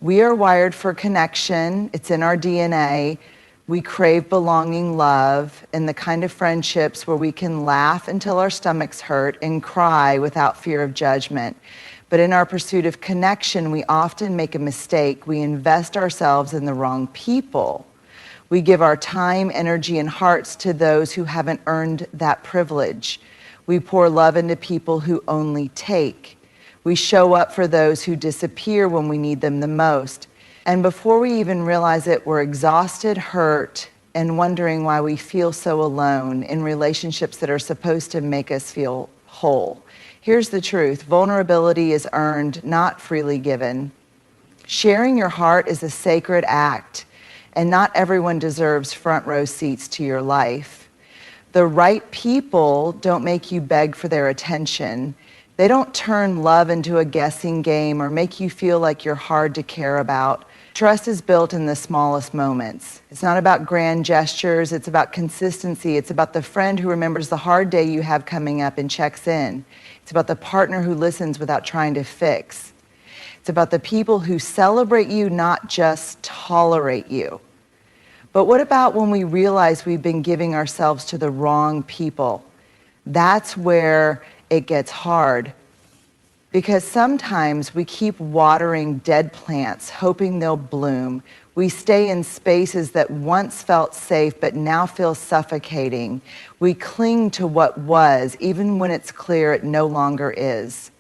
We are wired for connection. It's in our DNA. We crave belonging, love, and the kind of friendships where we can laugh until our stomachs hurt and cry without fear of judgment. But in our pursuit of connection, we often make a mistake. We invest ourselves in the wrong people. We give our time, energy, and hearts to those who haven't earned that privilege. We pour love into people who only take. We show up for those who disappear when we need them the most. And before we even realize it, we're exhausted, hurt, and wondering why we feel so alone in relationships that are supposed to make us feel whole. Here's the truth. Vulnerability is earned, not freely given. Sharing your heart is a sacred act, and not everyone deserves front row seats to your life. The right people don't make you beg for their attention. They don't turn love into a guessing game or make you feel like you're hard to care about. Trust is built in the smallest moments. It's not about grand gestures, it's about consistency. It's about the friend who remembers the hard day you have coming up and checks in. It's about the partner who listens without trying to fix. It's about the people who celebrate you, not just tolerate you. But what about when we realize we've been giving ourselves to the wrong people? That's where it gets hard, because sometimes we keep watering dead plants, hoping they'll bloom. We stay in spaces that once felt safe, but now feel suffocating. We cling to what was, even when it's clear it no longer is.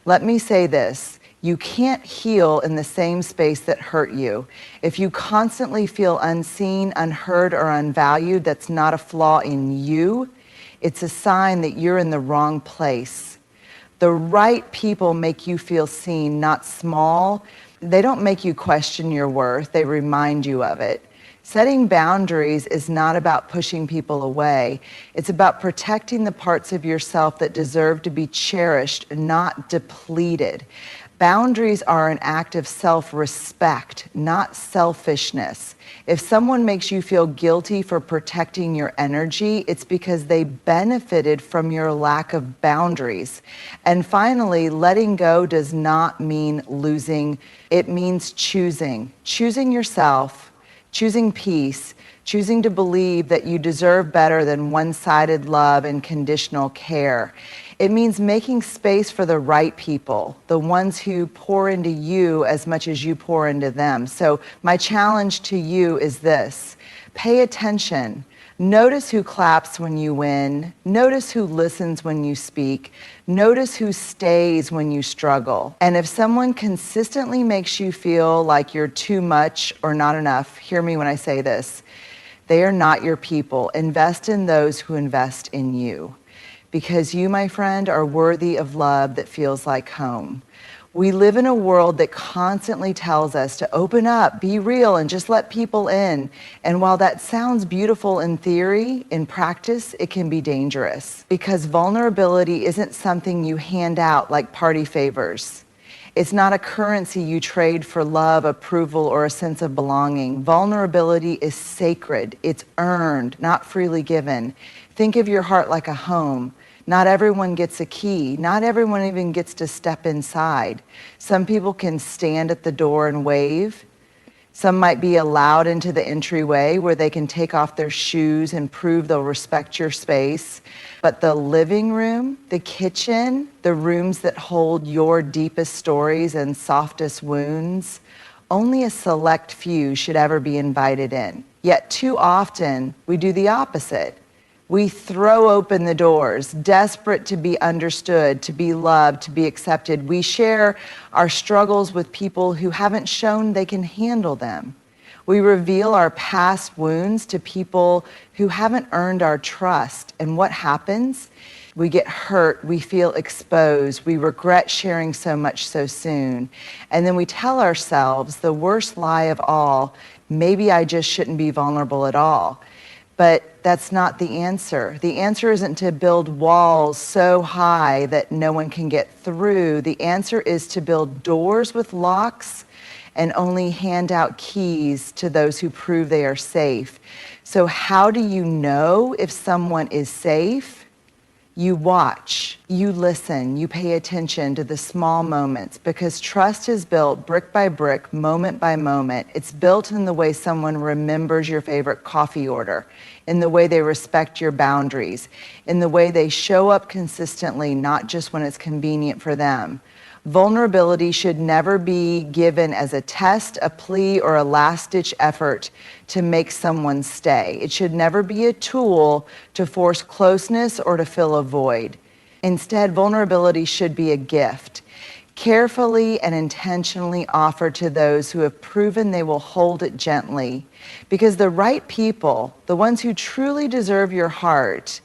Let me say this. You can't heal in the same space that hurt you. If you constantly feel unseen, unheard, or unvalued, that's not a flaw in you. It's a sign that you're in the wrong place. The right people make you feel seen, not small. They don't make you question your worth. They remind you of it. Setting boundaries is not about pushing people away. It's about protecting the parts of yourself that deserve to be cherished, not depleted. Boundaries are an act of self-respect, not selfishness. If someone makes you feel guilty for protecting your energy, it's because they benefited from your lack of boundaries. And finally, letting go does not mean losing. It means choosing. Choosing yourself, choosing peace, choosing to believe that you deserve better than one-sided love and conditional care. It means making space for the right people, the ones who pour into you as much as you pour into them. So my challenge to you is this: pay attention. Notice who claps when you win. Notice who listens when you speak. Notice who stays when you struggle. And if someone consistently makes you feel like you're too much or not enough, hear me when I say this: they are not your people. Invest in those who invest in you. Because you, my friend, are worthy of love that feels like home. We live in a world that constantly tells us to open up, be real, and just let people in. And while that sounds beautiful in theory, in practice, it can be dangerous. Because vulnerability isn't something you hand out like party favors. It's not a currency you trade for love, approval, or a sense of belonging. Vulnerability is sacred. It's earned, not freely given. Think of your heart like a home. Not everyone gets a key. Not everyone even gets to step inside. Some people can stand at the door and wave. Some might be allowed into the entryway where they can take off their shoes and prove they'll respect your space. But the living room, the kitchen, the rooms that hold your deepest stories and softest wounds, only a select few should ever be invited in. Yet too often, we do the opposite. We throw open the doors, desperate to be understood, to be loved, to be accepted. We share our struggles with people who haven't shown they can handle them. We reveal our past wounds to people who haven't earned our trust. And what happens? We get hurt, we feel exposed, we regret sharing so much so soon. And then we tell ourselves the worst lie of all: maybe I just shouldn't be vulnerable at all. But that's not the answer. The answer isn't to build walls so high that no one can get through. The answer is to build doors with locks and only hand out keys to those who prove they are safe. So how do you know if someone is safe? You watch. You listen, you pay attention to the small moments, because trust is built brick by brick, moment by moment. It's built in the way someone remembers your favorite coffee order, in the way they respect your boundaries, in the way they show up consistently, not just when it's convenient for them. Vulnerability should never be given as a test, a plea, or a last-ditch effort to make someone stay. It should never be a tool to force closeness or to fill a void. Instead, vulnerability should be a gift, carefully and intentionally offered to those who have proven they will hold it gently. Because the right people, the ones who truly deserve your heart,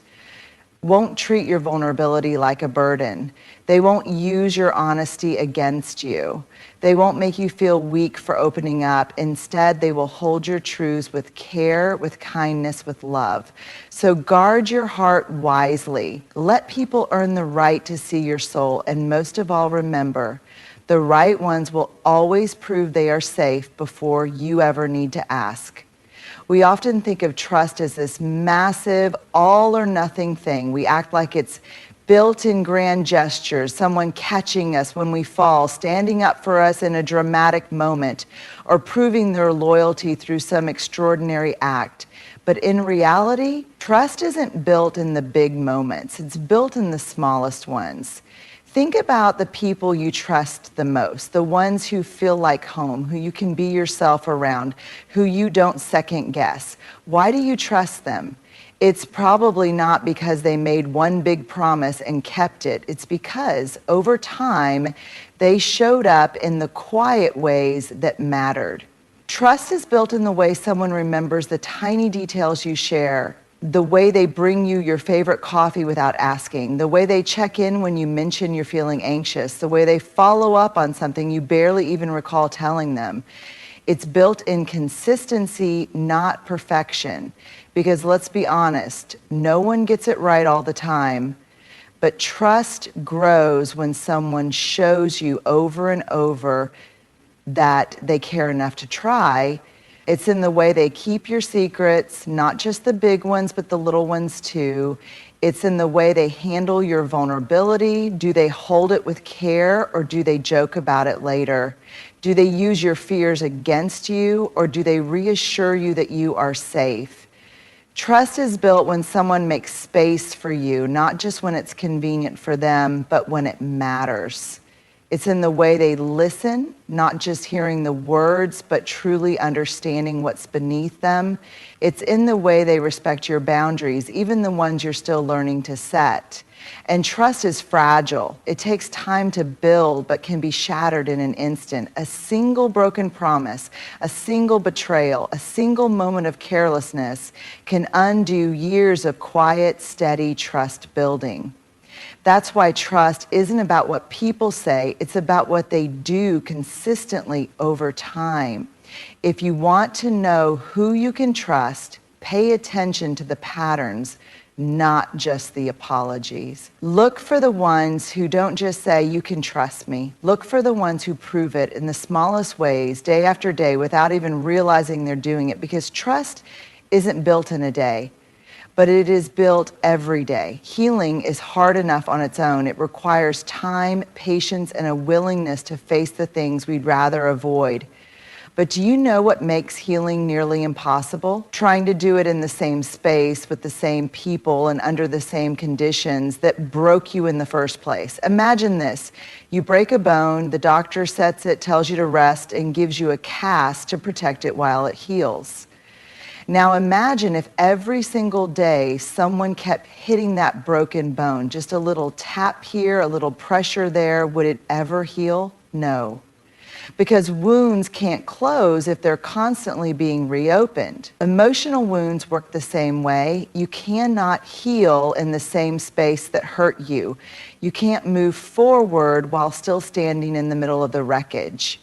won't treat your vulnerability like a burden. They won't use your honesty against you. They won't make you feel weak for opening up. Instead, they will hold your truths with care, with kindness, with love. So guard your heart wisely. Let people earn the right to see your soul. And most of all, remember, the right ones will always prove they are safe before you ever need to ask. We often think of trust as this massive all or nothing thing. We act like it's built in grand gestures, someone catching us when we fall, standing up for us in a dramatic moment, or proving their loyalty through some extraordinary act. But in reality, trust isn't built in the big moments. It's built in the smallest ones. Think about the people you trust the most, the ones who feel like home, who you can be yourself around, who you don't second guess. Why do you trust them? It's probably not because they made one big promise and kept it. It's because over time, they showed up in the quiet ways that mattered. Trust is built in the way someone remembers the tiny details you share, the way they bring you your favorite coffee without asking, the way they check in when you mention you're feeling anxious, the way they follow up on something you barely even recall telling them. It's built in consistency, not perfection. Because let's be honest, no one gets it right all the time, but trust grows when someone shows you over and over that they care enough to try. It's in the way they keep your secrets, not just the big ones, but the little ones too. It's in the way they handle your vulnerability. Do they hold it with care, or do they joke about it later? Do they use your fears against you, or do they reassure you that you are safe? Trust is built when someone makes space for you, not just when it's convenient for them, but when it matters. It's in the way they listen, not just hearing the words, but truly understanding what's beneath them. It's in the way they respect your boundaries, even the ones you're still learning to set. And trust is fragile. It takes time to build, but can be shattered in an instant. A single broken promise, a single betrayal, a single moment of carelessness can undo years of quiet, steady trust building. That's why trust isn't about what people say, it's about what they do consistently over time. If you want to know who you can trust, pay attention to the patterns, not just the apologies. Look for the ones who don't just say, "You can trust me." Look for the ones who prove it in the smallest ways, day after day, without even realizing they're doing it, because trust isn't built in a day, but it is built every day. Healing is hard enough on its own. It requires time, patience, and a willingness to face the things we'd rather avoid. But do you know what makes healing nearly impossible? Trying to do it in the same space, with the same people, and under the same conditions that broke you in the first place. Imagine this. You break a bone, the doctor sets it, tells you to rest, and gives you a cast to protect it while it heals. Now imagine if every single day someone kept hitting that broken bone, just a little tap here, a little pressure there. Would it ever heal? No. Because wounds can't close if they're constantly being reopened. Emotional wounds work the same way. You cannot heal in the same space that hurt you. You can't move forward while still standing in the middle of the wreckage.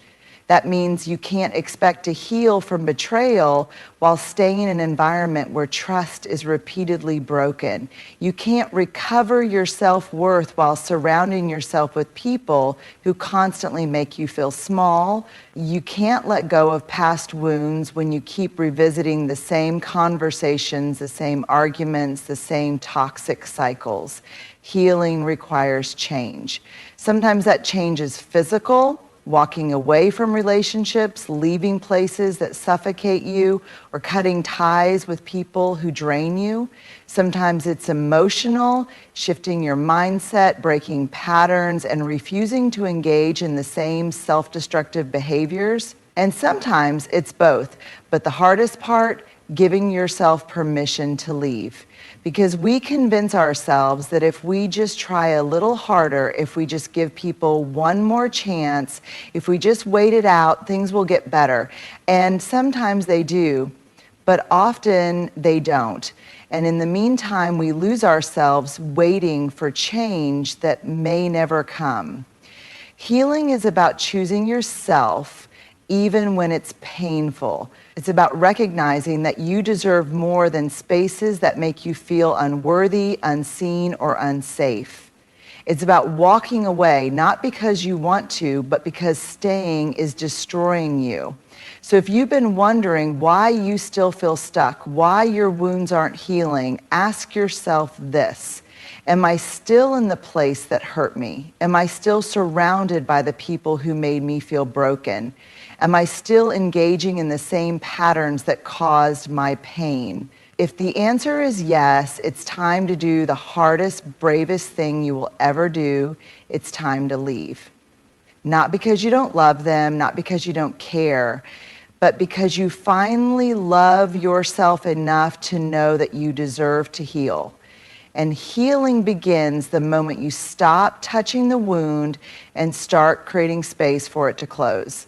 That means you can't expect to heal from betrayal while staying in an environment where trust is repeatedly broken. You can't recover your self-worth while surrounding yourself with people who constantly make you feel small. You can't let go of past wounds when you keep revisiting the same conversations, the same arguments, the same toxic cycles. Healing requires change. Sometimes that change is physical, walking away from relationships, leaving places that suffocate you, or cutting ties with people who drain you. Sometimes it's emotional, shifting your mindset, breaking patterns, and refusing to engage in the same self-destructive behaviors. And sometimes it's both. But the hardest part, giving yourself permission to leave. Because we convince ourselves that if we just try a little harder, if we just give people one more chance, if we just wait it out, things will get better. And sometimes they do, but often they don't. And in the meantime, we lose ourselves waiting for change that may never come. Healing is about choosing yourself even when it's painful. It's about recognizing that you deserve more than spaces that make you feel unworthy, unseen, or unsafe. It's about walking away, not because you want to, but because staying is destroying you. So if you've been wondering why you still feel stuck, why your wounds aren't healing, ask yourself this. Am I still in the place that hurt me? Am I still surrounded by the people who made me feel broken? Am I still engaging in the same patterns that caused my pain? If the answer is yes, it's time to do the hardest, bravest thing you will ever do. It's time to leave. Not because you don't love them, not because you don't care, but because you finally love yourself enough to know that you deserve to heal. And healing begins the moment you stop touching the wound and start creating space for it to close.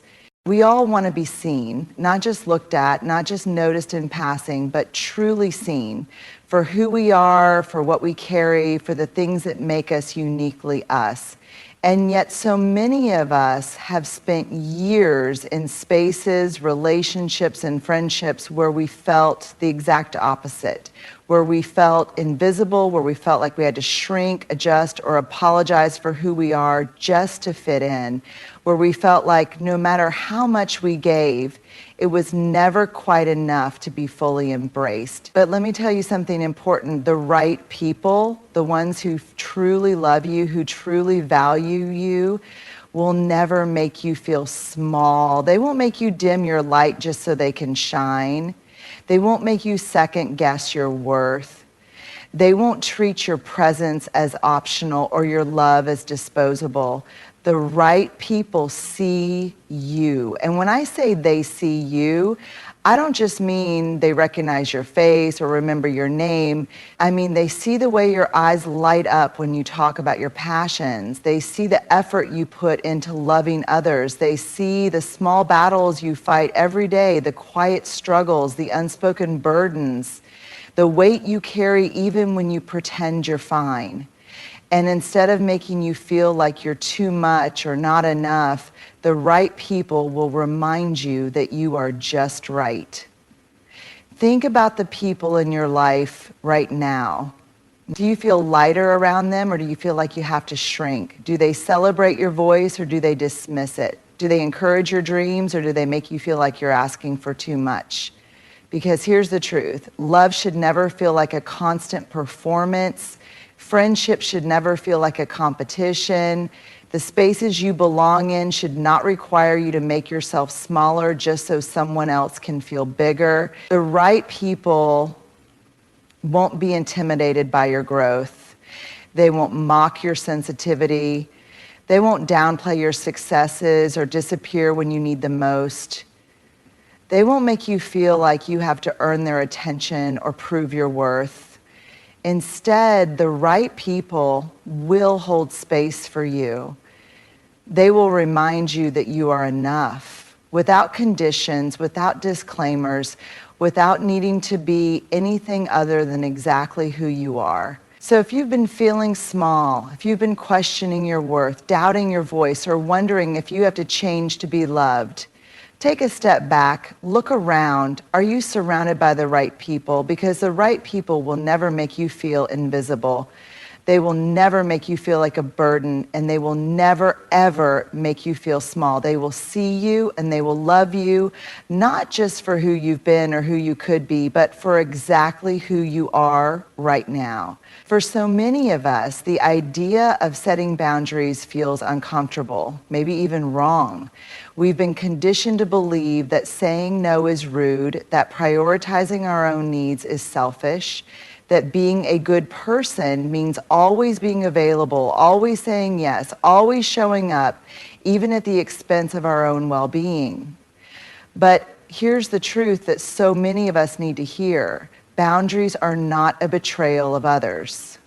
We all want to be seen, not just looked at, not just noticed in passing, but truly seen for who we are, for what we carry, for the things that make us uniquely us. And yet so many of us have spent years in spaces, relationships, and friendships where we felt the exact opposite, where we felt invisible, where we felt like we had to shrink, adjust, or apologize for who we are just to fit in, where we felt like no matter how much we gave, it was never quite enough to be fully embraced. But let me tell you something important. The right people, the ones who truly love you, who truly value you, will never make you feel small. They won't make you dim your light just so they can shine. They won't make you second guess your worth. They won't treat your presence as optional or your love as disposable. The right people see you. And when I say they see you, I don't just mean they recognize your face or remember your name. I mean, they see the way your eyes light up when you talk about your passions. They see the effort you put into loving others. They see the small battles you fight every day, the quiet struggles, the unspoken burdens, the weight you carry even when you pretend you're fine. And instead of making you feel like you're too much or not enough, the right people will remind you that you are just right. Think about the people in your life right now. Do you feel lighter around them, or do you feel like you have to shrink? Do they celebrate your voice, or do they dismiss it? Do they encourage your dreams, or do they make you feel like you're asking for too much? Because here's the truth. Love should never feel like a constant performance. Friendship should never feel like a competition. The spaces you belong in should not require you to make yourself smaller just so someone else can feel bigger. The right people won't be intimidated by your growth. They won't mock your sensitivity. They won't downplay your successes or disappear when you need them most. They won't make you feel like you have to earn their attention or prove your worth. Instead, the right people will hold space for you. They will remind you that you are enough, without conditions, without disclaimers, without needing to be anything other than exactly who you are. So if you've been feeling small, if you've been questioning your worth, doubting your voice, or wondering if you have to change to be loved, Take a step back, look around. Are you surrounded by the right people? Because the right people will never make you feel invisible. They will never make you feel like a burden, and they will never, ever make you feel small. They will see you and they will love you, not just for who you've been or who you could be, but for exactly who you are right now. For so many of us, the idea of setting boundaries feels uncomfortable, maybe even wrong. We've been conditioned to believe that saying no is rude, that prioritizing our own needs is selfish, that being a good person means always being available, always saying yes, always showing up, even at the expense of our own well-being. But here's the truth that so many of us need to hear. Boundaries are not a betrayal of others.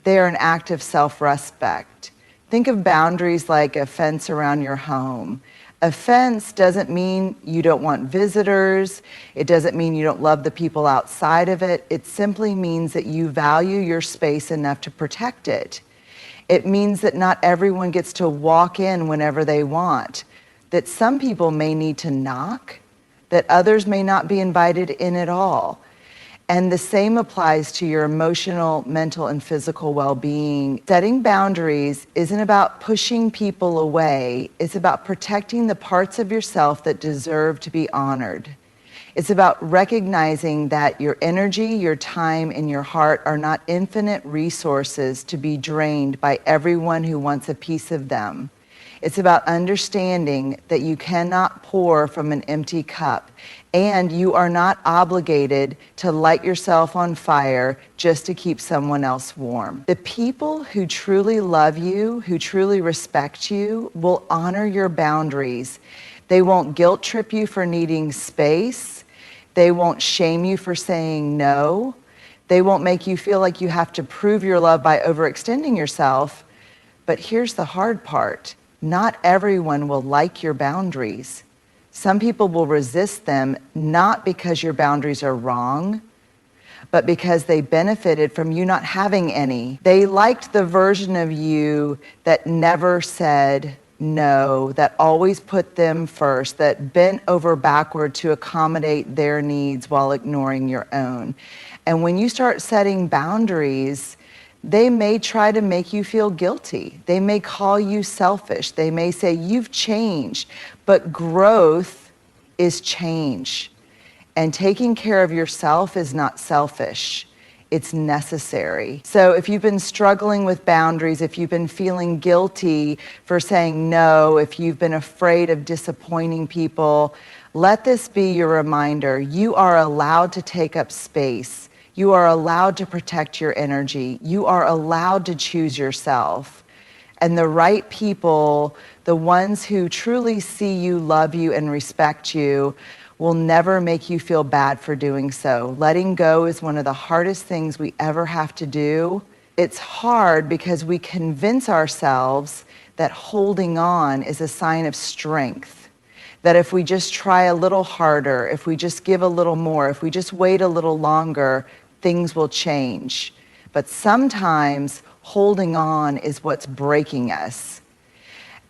They are an act of self-respect. Think of boundaries like a fence around your home. A fence doesn't mean you don't want visitors. It doesn't mean you don't love the people outside of it. It simply means that you value your space enough to protect it. It means that not everyone gets to walk in whenever they want, that some people may need to knock, that others may not be invited in at all. And the same applies to your emotional, mental, and physical well-being. Setting boundaries isn't about pushing people away. It's about protecting the parts of yourself that deserve to be honored. It's about recognizing that your energy, your time, and your heart are not infinite resources to be drained by everyone who wants a piece of them. It's about understanding that you cannot pour from an empty cup, and you are not obligated to light yourself on fire just to keep someone else warm. The people who truly love you, who truly respect you, will honor your boundaries. They won't guilt trip you for needing space. They won't shame you for saying no. They won't make you feel like you have to prove your love by overextending yourself. But here's the hard part. Not everyone will like your boundaries. Some people will resist them, not because your boundaries are wrong, but because they benefited from you not having any. They liked the version of you that never said no, that always put them first, that bent over backward to accommodate their needs while ignoring your own. And when you start setting boundaries, they may try to make you feel guilty. They may call you selfish. They may say, you've changed. But growth is change. And taking care of yourself is not selfish. It's necessary. So if you've been struggling with boundaries, if you've been feeling guilty for saying no, if you've been afraid of disappointing people, let this be your reminder. You are allowed to take up space. You are allowed to protect your energy. You are allowed to choose yourself. And the right people, the ones who truly see you, love you, and respect you, will never make you feel bad for doing so. Letting go is one of the hardest things we ever have to do. It's hard because we convince ourselves that holding on is a sign of strength. That if we just try a little harder, if we just give a little more, if we just wait a little longer, things will change. But sometimes holding on is what's breaking us.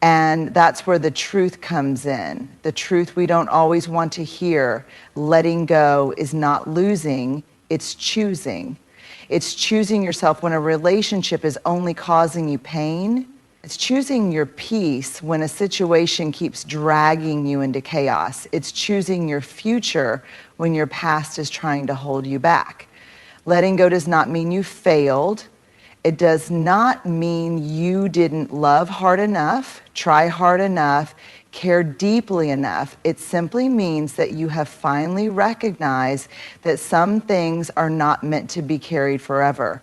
And that's where the truth comes in. The truth we don't always want to hear. Letting go is not losing, it's choosing. It's choosing yourself when a relationship is only causing you pain. It's choosing your peace when a situation keeps dragging you into chaos. It's choosing your future when your past is trying to hold you back. Letting go does not mean you failed. It does not mean you didn't love hard enough, try hard enough, care deeply enough. It simply means that you have finally recognized that some things are not meant to be carried forever.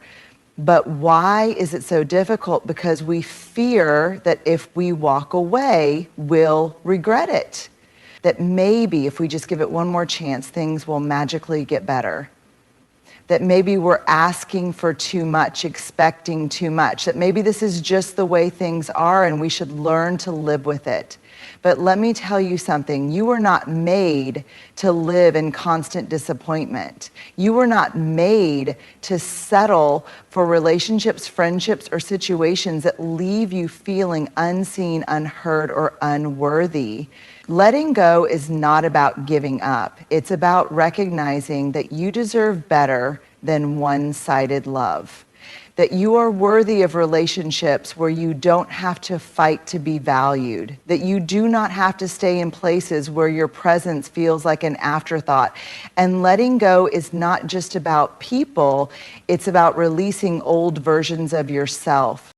But why is it so difficult? Because we fear that if we walk away, we'll regret it. That maybe if we just give it one more chance, things will magically get better. That maybe we're asking for too much, expecting too much, that maybe this is just the way things are and we should learn to live with it. But let me tell you something. You were not made to live in constant disappointment. You were not made to settle for relationships, friendships, or situations that leave you feeling unseen, unheard, or unworthy. Letting go is not about giving up. It's about recognizing that you deserve better than one-sided love. That you are worthy of relationships where you don't have to fight to be valued. That you do not have to stay in places where your presence feels like an afterthought. And letting go is not just about people, it's about releasing old versions of yourself.